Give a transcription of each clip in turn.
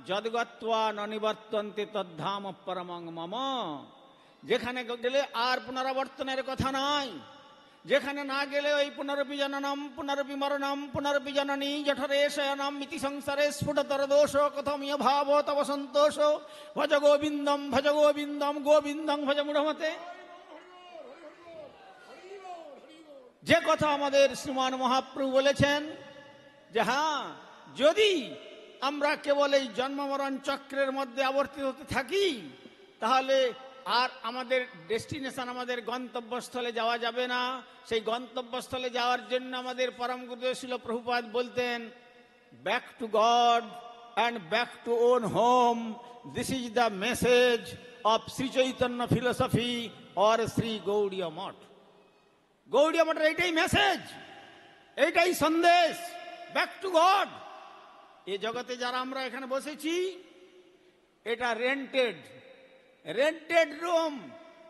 যদ্গত্বা ন নিবর্তন্তে তদ্ধাম পরমং মম। যেখানে গেলে আর পুনরাবর্তনের কথা নাই, যেখানে না গেলে ওই পুনরপি জননম পুনরপি মরণম পুনরপি জননী জঠরে শয়নম ইতি সংসারে স্ফুটতর দোষ কথম ইয় ভাব তব সন্তোষ ভজ গোবিন্দম গোবিন্দং ভজ মূঢ়মতে। যে কথা আমাদের শ্রীমান মহাপ্রভু বলেছেন যে হ্যাঁ, যদি আমরা কেবল এই জন্ম মরণ চক্রের মধ্যে আবর্তিত হতে থাকি তাহলে আর আমাদের ডেস্টিনেশন, আমাদের গন্তব্যস্থলে যাওয়া যাবে না। সেই গন্তব্যস্থলে যাওয়ার জন্য আমাদের পরম গুরুদেব শ্রীল প্রভুপাদ বলতেন, back to God and back to own home, this is the message of Shri Chaitanya philosophy or Shri Gaudiya Math. Gaudiya মঠের এইটাই মেসেজ, এইটাই সন্দেশ, ব্যাক টু গড। এই জগতে যারা আমরা এখানে বসেছি, এটা রেন্টেড রুম,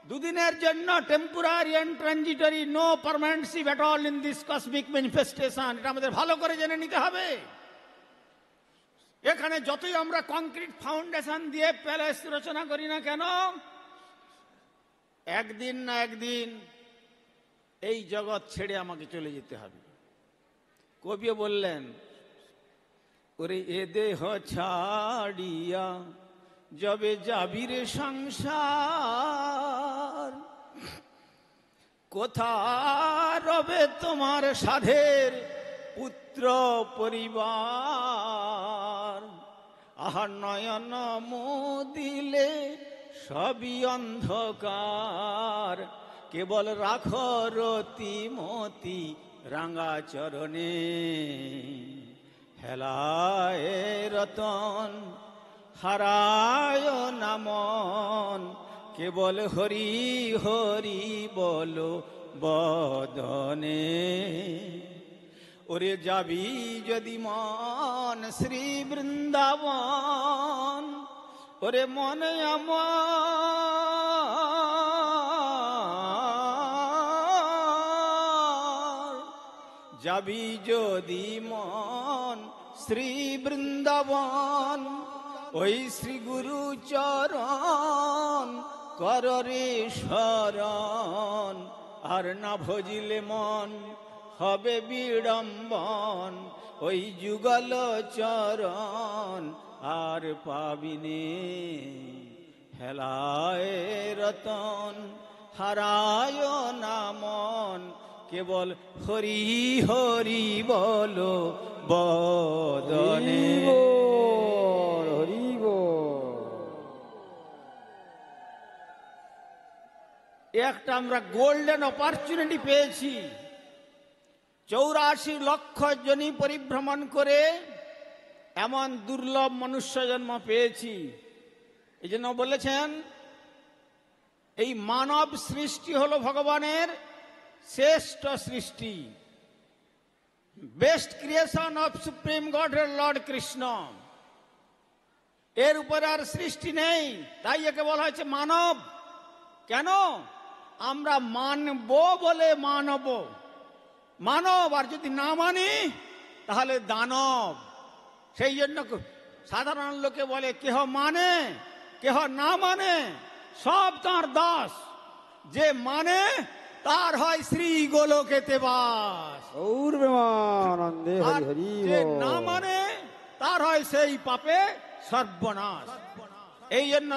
দুদিনের জন্য, temporary and transitory, no permanency at all in this cosmic manifestation. এটা আমাদের ভালো করে জেনে নিতে হবে। এখানে যতই আমরা কংক্রিট ফাউন্ডেশন দিয়ে প্যালেস রচনা করি না কেন, একদিন না একদিন এই জগৎ ছেড়ে আমাকে চলে যেতে হবে। কবিও বললেন, ওরে এ দেহ ছাড়িয়া যবে যাবির সংসার, কোথা রবে তোমার সাধের পুত্র পরিবার। আহার নয়ন মুদিলে সবই অন্ধকার, কেবল রাখো রতিমতি রাঙা চরণে। হেলায় রতন হারায় নামন, কেবল হরি হরি বলো বদনে। ওরে যাবি যদি মন শ্রী বৃন্দাবন, ওরে মনে আমার যাবি যদি মন শ্রী বৃন্দাবন, ওই শ্রী গুরু চরণ কররে শরণ। আর না ভজিলে মন হবে বিড়ম্বন, ওই যুগল চরণ আর পাবিনে। হেলায় রতন হারায় নামন, কেবল হরি হরি বলো বদনে। একটা আমরা গোল্ডেন অপরচুনিটি পেয়েছি, 84 লক্ষ জনি পরিভ্রমণ করে এমন দুর্লভ মনুষ্য জন্ম পেয়েছি। এই জন্য বলেছেন, এই মানব সৃষ্টি হলো ভগবানের শ্রেষ্ঠ সৃষ্টি, best creation of supreme god Lord Krishna. এর উপরে আর সৃষ্টি নেই, তাই একে বলা হয়েছে মানব। কেন? আমরা মানব বলে মানব, আর যদি না মানি তাহলে দানব। সেই জন্য সাধারণ লোকে বলে কেহ মানে কেহ না মানে সব তার দাস, যে মানে তার হয় শ্রী গোলকেতে বাস, আর যে না মানে তার হয় সেই পাপে সর্বনাশ। এই জন্য